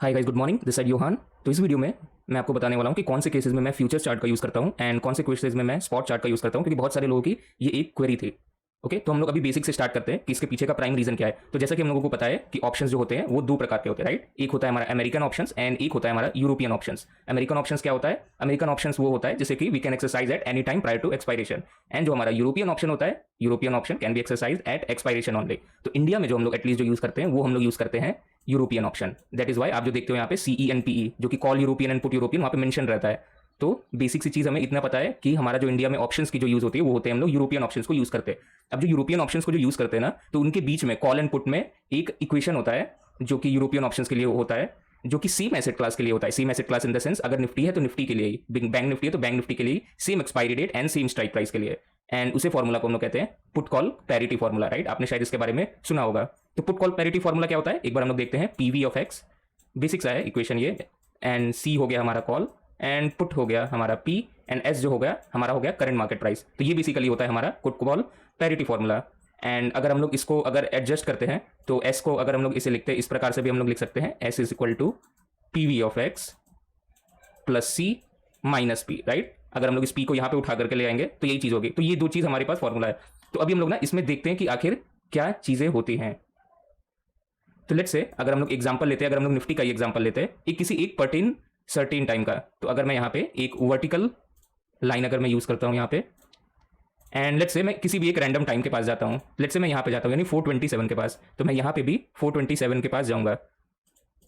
Hi guys, good morning. This side Yohan. तो इस video में मैं आपको बताने वाला हूँ कि कौन से केसेस में मैं फ्यूचर्स चार्ट का यूज़ करता हूँ एंड कौन से केसेस में मैं स्पॉट चार्ट का यूज़ करता हूँ, क्योंकि बहुत सारे लोगों की ये एक क्वेरी थी। ओके, तो हम लोग अभी बेसिक से स्टार्ट करते हैं कि इसके पीछे का प्राइम रीजन क्या है। तो जैसा कि हम लोगों को पता है कि ऑप्शंस जो होते हैं वो दो प्रकार के होते हैं, राइट। एक होता है हमारा अमेरिकन ऑप्शंस एंड एक होता है हमारा यूरोपियन ऑप्शंस। अमेरिकन ऑप्शंस क्या होता है? अमेरिकन ऑप्शंस वो होता है जैसे कि we can exercise at any time prior to expiration. And जो हमारा यूरोपियन ऑप्शन होता है, European option can be exercise at expiration only. तो इंडिया में जो हम लोग एटलीस्ट जो यूज करते हैं वो हम लोग यूज करते हैं European option. That is why आप जो देखते हो यहाँ पे CENPE, जो कि call European and put European, वहाँ पे मेंशन रहता है। तो बेसिक सी चीज हमें इतना पता है कि हमारा जो इंडिया में ऑप्शंस की जो यूज होती है वो होते हैं हम लोग यूरोपियन ऑप्शंस को यूज करते हैं। अब जो यूरोपियन ऑप्शंस को जो यूज करते हैं ना, तो उनके बीच में कॉल एंड पुट में एक इक्वेशन होता है जो कि यूरोपियन ऑप्शंस के लिए होता है, जो कि सेम एसेट क्लास के लिए होता है। Same asset class in the sense, अगर निफ्टी है तो निफ्टी के लिए ही, बैंक निफ्टी है तो बैंक निफ्टी के लिए same expiry date and same strike price के लिए। एंड उसे फॉर्मूला को हम लोग कहते हैं put call parity formula, right. आपने शायद इसके बारे में सुना होगा। तो पुट कॉल पैरिटी फॉर्मूला क्या होता है, एक बार हम लोग देखते हैं। PV ऑफ एक्स, बेसिक सा है इक्वेशन ये, एंड C हो गया हमारा कॉल एंड पुट हो गया हमारा P एंड S जो हो गया हमारा हो गया करंट मार्केट प्राइस। तो ये बेसिकली होता है हमारा put call parity formula. And अगर हम लोग इसको अगर एडजस्ट करते हैं तो S को अगर हम लोग इसे लिखते हैं इस प्रकार से भी हम लोग लिख सकते हैं, S is equal to PV of X plus C minus P, right. अगर हम लोग इस P को यहाँ पे उठा करके ले आएंगे तो यही चीज होगी। तो ये दो चीज हमारे पास फॉर्मूला है। तो अभी हम लोग ना इसमें देखते हैं कि आखिर क्या चीजें होती हैं। तो लेट्स से अगर हम लोग एग्जांपल लेते हैं, अगर हम लोग निफ्टी का ही एग्जांपल लेते हैं, एक किसी एक सर्टेन टाइम का। तो अगर मैं यहाँ पे एक वर्टिकल लाइन अगर मैं यूज करता हूँ यहाँ पे, एंड लेट्स से मैं किसी भी एक रैंडम टाइम के पास जाता हूँ, लेट्स से मैं यहाँ पे जाता हूँ यानी 427 के पास, तो मैं यहाँ पे भी 427 के पास जाऊंगा।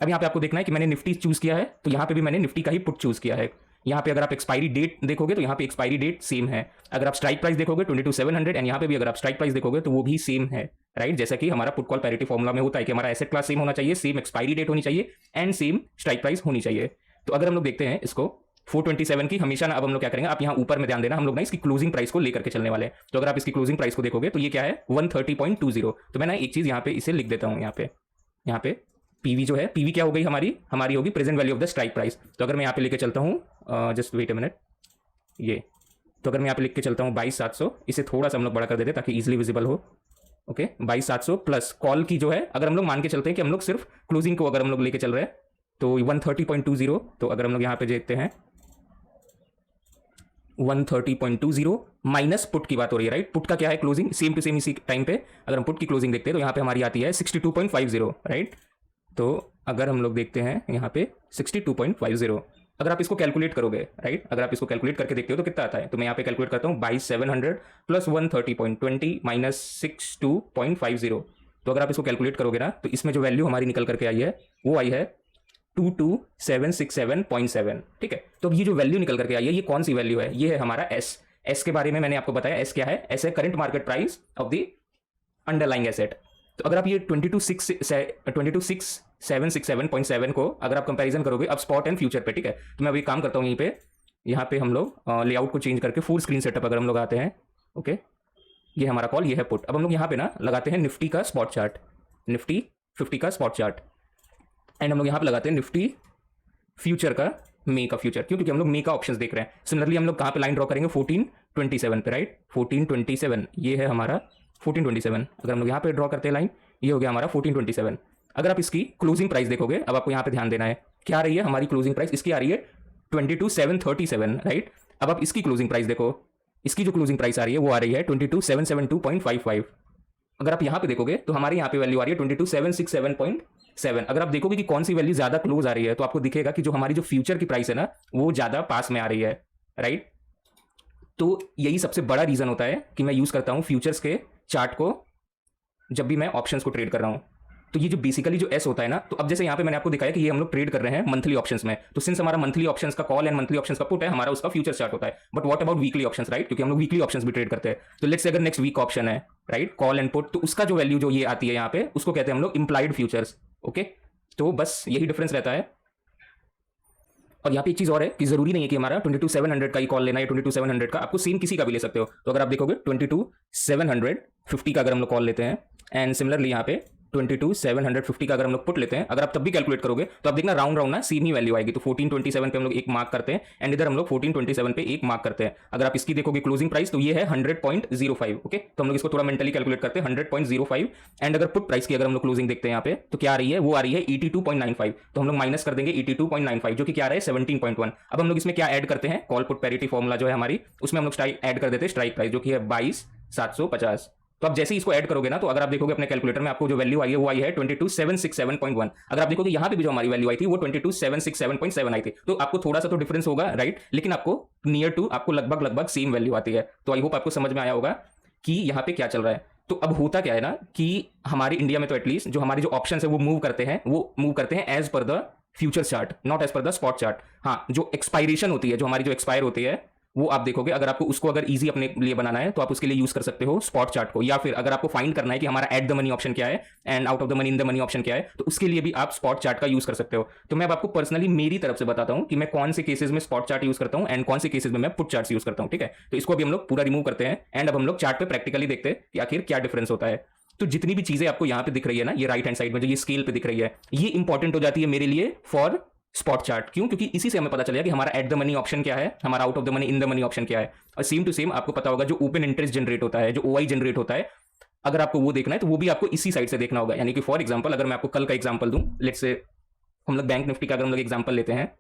अब यहाँ पे आपको देखना है कि मैंने निफ्टी चूज किया है, तो यहाँ पे भी मैंने निफ्टी का ही पुट चूज किया है। यहाँ पे अगर आप एक्सपायरी डेट देखोगे तो यहाँ पे एक्सपायरी डेट सेम है। अगर आप स्ट्राइक प्राइस देखोगे 22,700 एंड यहाँ पे भी अगर आप स्ट्राइक प्राइस देखोगे तो वो भी सेम है, राइट। जैसा कि हमारा पुट कॉल पैरिटी फॉर्मूला में होता है कि हमारा एसेट क्लास सेम होना चाहिए, सेम एक्सपायरी डेट होनी चाहिए एंड सेम स्ट्राइक प्राइस होनी चाहिए। तो अगर हम लोग देखते हैं इसको 427 की, हमेशा ना अब हम लोग क्या करेंगे, आप यहाँ ऊपर में ध्यान देना, हम लोग ना इसकी क्लोजिंग प्राइस को लेकर के चलने वाले हैं। तो अगर आप इसकी क्लोजिंग प्राइस को देखोगे तो ये क्या है 130.20। तो मैं ना एक चीज यहाँ पे इसे लिख देता हूँ, यहाँ पे PV जो है, PV क्या हो गई हमारी होगी present value of the strike price. तो अगर मैं यहाँ पे लेके चलता हूँ, जस्ट वेट अ मिनट, ये तो अगर मैं यहाँ पे लिख के चलता हूँ 22,700, इसे थोड़ा सा हम लोग बड़ा कर देते ताकि इजिली विजिबल हो। ओके, 22,700 प्लस कॉल की जो है, अगर हम लोग मान के चलते हैं कि हम लोग सिर्फ क्लोजिंग को अगर हम लोग लेके चल रहे हैं तो 130.20। तो अगर हम लोग यहाँ पे देखते हैं 130.20 माइनस पुट की बात हो रही है, राइट। पुट का क्या है क्लोजिंग, सेम टू सेम इसी टाइम पे अगर हम पुट की क्लोजिंग देखते हैं तो यहाँ पे हमारी आती है 62.50, राइट। तो अगर हम लोग देखते हैं यहाँ पे 62.50, अगर आप इसको कैलकुलेट करोगे, राइट, अगर आप इसको कैलकुलेट करके देखते हो तो कितना आता है, तो मैं यहाँ पे कैलकुलेट करता हूँ 22,700 प्लस 130.20 माइनस 62.50। तो अगर आप इसको कैलकुलेट करोगे ना तो इसमें जो वैल्यू हमारी निकल करके आई है वो आई है 22,767.7, ठीक है। तो ये जो वैल्यू निकल करके आई है ये कौन सी वैल्यू है, ये है हमारा S के बारे में मैंने आपको बताया। S क्या है? S है current market price of the underlying asset. तो अगर आप ये 22,767.7 को अगर आप कंपैरिजन करोगे अब स्पॉट एंड फ्यूचर पे, ठीक है, तो मैं अभी काम करता हूँ यहाँ पे हम लोग लेआउट को चेंज करके फुल स्क्रीन सेटअप अगर हम लोग आते हैं, ओके, ये हमारा कॉल, ये है पुट। अब हम लोग यहाँ पे ना लगाते हैं निफ्टी का स्पॉट चार्ट, निफ्टी 50 का स्पॉट चार्ट, एंड हम लोग यहाँ पे लगाते हैं निफ्टी फ्यूचर का मे का फ्यूचर। क्यों? क्योंकि हम लोग मे का ऑप्शंस देख रहे हैं। सिमिलरली हम लोग कहाँ पे लाइन ड्रॉ करेंगे 1427 पे, राइट। 1427 ये है हमारा 1427। अगर हम लोग यहाँ पे ड्रॉ करते हैं लाइन, ये हो गया हमारा 1427। अगर आप इसकी क्लोजिंग प्राइस देखोगे, अब आपको यहाँ पे ध्यान देना है, क्या आ रही है हमारी क्लोजिंग प्राइस, इसकी आ रही है 22,737, राइट। अब आप इसकी क्लोजिंग प्राइस देखो, इसकी जो क्लोजिंग प्राइस आ रही है वो आ रही है 22,772.55। अगर आप यहाँ पे देखोगे तो हमारे यहाँ पे वैल्यू आ रही है 22,767.7। अगर आप देखोगे कि कौन सी वैल्यू ज्यादा क्लोज आ रही है तो आपको दिखेगा कि जो हमारी जो फ्यूचर की प्राइस है ना वो ज्यादा पास में आ रही है, राइट। तो यही सबसे बड़ा रीजन होता है कि मैं यूज करता हूं फ्यूचर्स के चार्ट को जब भी मैं ऑप्शंस को ट्रेड कर रहा हूं। तो ये जो बेसिकली जो S होता है ना, तो अब जैसे यहाँ पे मैंने आपको दिखाया कि ये हम लोग ट्रेड कर रहे हैं मंथली ऑप्शंस में, तो सिंस हमारा मंथली ऑप्शंस का कॉल एंड मंथली ऑप्शंस का पुट है, हमारा उसका फ्यूचर चार्ट होता है। But what about weekly options, right, क्योंकि हम लोग वीकली ऑप्शंस भी ट्रेड करते हैं। तो लेट्स से अगर नेक्स्ट वीक ऑप्शन है, राइट, कॉल एंड पुट, तो उसका जो वैल्यू जो ये आती है यहाँ पे उसको कहते हैं हम लोग इंप्लाइड फ्यूचर्स, ओके। तो बस यही डिफरेंस रहता है। और यहाँ पे एक चीज और है कि जरूरी नहीं है कि हमारा 22,700 का ही कॉल लेना है, 22,700 का, आपको सेम किसी का भी ले सकते हो। तो अगर आप देखोगे 22,750 का अगर हम लोग कॉल लेते हैं एंड सिमिलरली यहाँ पे 22,750 का अगर हम लोग पुट लेते हैं, अगर आप तब भी कैलकुलेट करोगे तो आप देखना राउंड राउंड ना सेम ही वैल्यू आएगी। तो 1427 पे हम लोग एक मार्क करते हैं एंड इधर हम लोग 1427 पे एक मार्क करते हैं। अगर आप इसकी देखोगे क्लोजिंग प्राइस तो ये है 100.05। ओके, तो हम लोग इसको थोड़ा मेंटली कैलकुलेट करते हैं 100.05 एंड अगर पुट प्राइस की अगर हम लोग क्लोजिंग देखते हैं यहाँ पे तो क्या आ रही है, वो आ रही है 82.95। तो हम लोग माइनस कर देंगे 82.95 जो कि क्या आ रहा है 17.1। अब हम लोग इसमें क्या ऐड करते हैं, कॉल पुट पैरिटी फॉर्मूला जो है हमारी, उसमें हम लोग ऐड कर देते हैं स्ट्राइक प्राइस जो कि है 22,750। तो आप जैसे ही इसको ऐड करोगे ना तो अगर आप देखोगे अपने कैलकुलेटर में आपको जो वैल्यू आई है वो आई है 22,767.1। अगर आप देखोगे यहाँ पे भी जो हमारी वैल्यू आई थी वो 22,767.7 आई थी। तो आपको थोड़ा सा तो डिफरेंस होगा राइट, लेकिन आपको नियर टू आपको लगभग सेम वैल्यू आती है। तो आई होप आपको समझ में आया होगा कि यहाँ पे क्या चल रहा है। तो अब होता क्या है ना कि हमारे इंडिया में तो एटलीस्ट जो हमारे जो ऑप्शन है वो मूव करते हैं as per the future chart, not as per the spot chart. हाँ, जो एक्सपायरेशन होती है, जो हमारी जो एक्सपायर होती है वो आप देखोगे, अगर आपको उसको अगर इजी अपने लिए बनाना है तो आप उसके लिए यूज कर सकते हो स्पॉट चार्ट को, या फिर अगर आपको फाइंड करना है कि हमारा एट द मनी ऑप्शन क्या है and out of the money in the money option क्या है, तो उसके लिए भी आप स्पॉट चार्ट का यूज कर सकते हो। तो मैं अब आपको पर्सनली मेरी तरफ से बताता हूं कि मैं कौन से केसेस में स्पॉट चार्ट यूज करता हूं एंड कौन से केसेस में मैं पुट चार्ट यूज करता हूं। ठीक है, तो इसको अभी हम लोग पूरा रिमूव करते हैं एंड अब हम लोग चार्ट पे प्रैक्टिकली देखते हैं कि आखिर क्या डिफरेंस होता है। तो जितनी भी चीजें आपको यहाँ पे दिख रही है ना, ये राइट हैंड साइड में जो ये स्केल पे दिख रही है, ये इंपॉर्टेंट हो जाती है मेरे लिए फॉर स्पॉट चार्ट। क्यों? क्योंकि इसी से हमें पता चलेगा कि हमारा एट द मनी ऑप्शन क्या है, हमारा out of the money in the money option क्या है। और सेम टू सेम आपको पता होगा जो ओपन इंटरेस्ट जनरेट होता है, जो ओआई जनरेट होता है, अगर आपको वो देखना है तो वो भी आपको इसी साइड से देखना होगा। यानी कि फॉर एग्जांपल अगर मैं आपको कल का एग्जांपल दूं, लेट्स से हम लोग बैंक निफ्टी का अगर हम लोग एग्जांपल लेते हैं,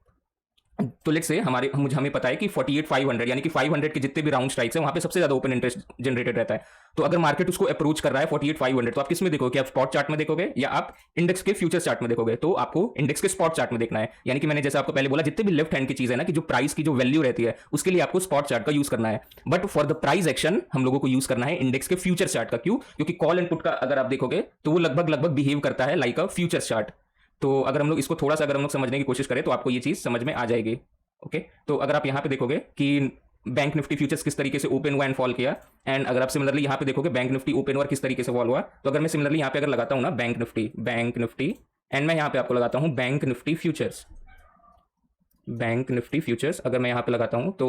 तो लेट्स से हमें पता है कि 48,500 यानी कि 500 के जितने भी राउंड स्ट्राइक्स हैं वहां पे सबसे ज्यादा ओपन इंटरेस्ट जनरेटेड रहता है। तो अगर मार्केट उसको अप्रोच कर रहा है 48,500, तो आप किस में देखोगे, आप स्पॉट चार्ट में देखोगे या आप इंडेक्स के फ्यूचर्स चार्ट में देखोगे? तो आपको इंडेक्स के स्पॉट चार्ट में देखना है। यानी कि मैंने जैसे आपको पहले बोला, जितने भी लेफ्ट हैंड की चीज है ना, कि जो प्राइस की जो वैल्यू रहती है उसके लिए आपको स्पॉट चार्ट का यूज करना है, but for the price action हम लोगों को यूज करना है इंडेक्स के फ्यूचर चार्ट का। क्यों? क्योंकि कॉल एंड पुट का अगर आप देखोगे तो वो लगभग बिहेव करता है लाइक अ फ्यूचर चार्ट। तो अगर हम लोग इसको थोड़ा सा अगर हम लोग समझने की कोशिश करें तो आपको ये चीज समझ में आ जाएगी। ओके, तो अगर आप यहाँ पे देखोगे कि बैंक निफ्टी फ्यूचर्स किस तरीके से ओपन हुआ एंड फॉल किया, एंड अगर आप सिमिलरली यहाँ पे देखोगे बैंक निफ्टी ओपन हुआ किस तरीके से फॉल हुआ, तो अगर मैं सिमिलरली यहाँ पे अगर लगाता हूँ ना बैंक निफ्टी एंड मैं यहाँ पे आपको लगाता हूँ बैंक निफ्टी फ्यूचर्स, अगर मैं यहाँ पे लगाता हूँ तो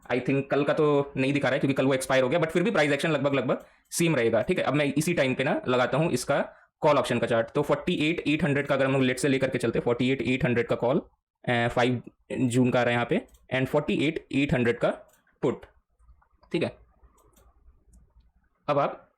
आई थिंक कल का तो नहीं दिखा रहा है क्योंकि कल वो एक्सपायर हो गया, बट फिर भी प्राइस एक्शन लगभग सेम रहेगा। ठीक है, अब मैं इसी टाइम पे ना लगाता हूँ इसका कॉल ऑप्शन का चार्ट। तो 48,800 का अगर हम लोग लेट से लेकर के चलते, 48,800 का कॉल 5 जून का आ रहा है यहाँ पे, एंड 48,800 का पुट। ठीक है, अब आप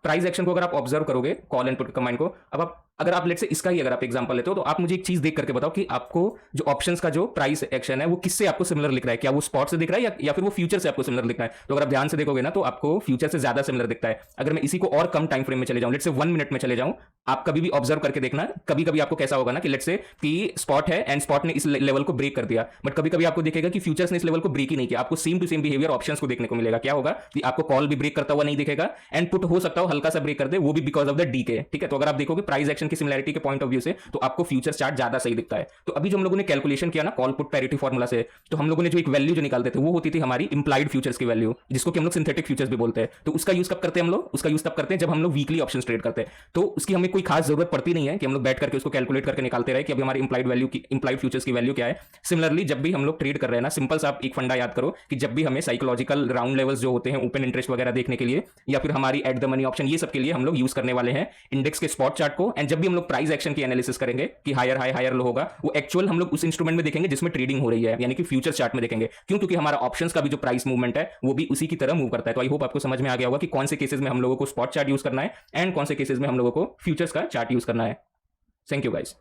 प्राइस एक्शन को अगर आप ऑब्जर्व करोगे कॉल एंड पुट कमांड को, अब आप अगर आप लेट से इसका ही अगर आप एग्जांपल लेते हो तो आप मुझे एक चीज देख करके बताओ कि आपको जो ऑप्शंस का जो प्राइस एक्शन है वो किससे आपको सिमिलर लिख रहा है, क्या वो स्पॉट से दिख रहा है या फिर वो फ्यूचर से आपको सिमिलर दिख रहा है? तो अगर आप ध्यान से देखोगे ना तो आपको फ्यूचर से ज्यादा सिमिलर दिखता है। अगर मैं इसी को और कम टाइम फ्रेम में चले जाऊं, लेट से 1 मिनट में चले जाऊं, आप कभी भी ऑब्जर्व करके देखना, कभी कभी आपको कैसा होगा ना कि लेट से कि स्पॉट है एंड स्पॉट ने इस लेवल को ब्रेक कर दिया, बट कभी कभी आपको दिखेगा कि फ्यूचर्स ने इस लेवल को ब्रेक ही नहीं किया। आपको same to same behaviour options को देखने को मिलेगा। क्या होगा कि आपको कॉल भी ब्रेक करता हुआ नहीं दिखेगा एंड पुट हो सकता हो हल्का सा ब्रेक कर दे, वो भी बिकॉज ऑफ द डीके। ठीक है, तो अगर आप देखोगे प्राइस एक्शन की सिमिलरिटी के पॉइंट ऑफ व्यू से तो आपको फ्यूचर चार्ट ज्यादा सही दिखता है। तो अभी जो हम लोगों ने कैलकुलेशन किया ना कॉल पुट पैरिटी फॉर्मूला से, तो हम लोगों ने जो एक वैल्यू जो निकालते थे वो होती थी हमारी इंप्लाइड फ्यूचर्स की वैल्यू, जिसको कि हम लोग सिंथेटिक फ्यूचर्स भी बोलते हैं। तो उसका यूज कब करते हैं हम लोग? उसका यूज तब करते हैं जब हम लोग वीकली ऑप्शंस ट्रेड करते हैं। तो उसकी हमें कोई खास जरूरत पड़ती नहीं है कि हम लोग बैठ करके उसको कैलकुलेट करके निकालते रहे कि अभी हमारी इंप्लाइड फ्यूचर्स की वैल्यू क्या है। सिमिलरली जब भी हम लोग ट्रेड कर रहे हैं ना, सिंपल सा आप एक फंडा याद करो कि जब भी हमें साइकोलॉजिकल राउंड लेवल्स जो होते हैं ओपन इंटरेस्ट वगैरह देखने के लिए, या फिर हमारी एट द मनी ऑप्शन, ये सब के लिए हम लोग यूज करने वाले हैं इंडेक्स के स्पॉट चार्ट को। एंड जब भी हम लोग प्राइस एक्शन की एनालिसिस करेंगे कि हायर हाई हायर लो होगा, वो एक्चुअल हम लोग उस इंस्ट्रूमेंट में देखेंगे जिसमें ट्रेडिंग हो रही है, यानी कि फ्यूचर चार्ट में देखेंगे। क्यों? क्योंकि हमारा ऑप्शंस का भी जो प्राइस मूवमेंट है वो भी उसी की तरह मूव करता है। तो आई होप आपको समझ में आ गया होगा कि कौन से केसेस में हम लोगों को स्पॉट चार्ट यूज करना है एंड कौन से केसेस में हम लोगों को फ्यूचर्स का चार्ट यूज करना है। Thank you guys.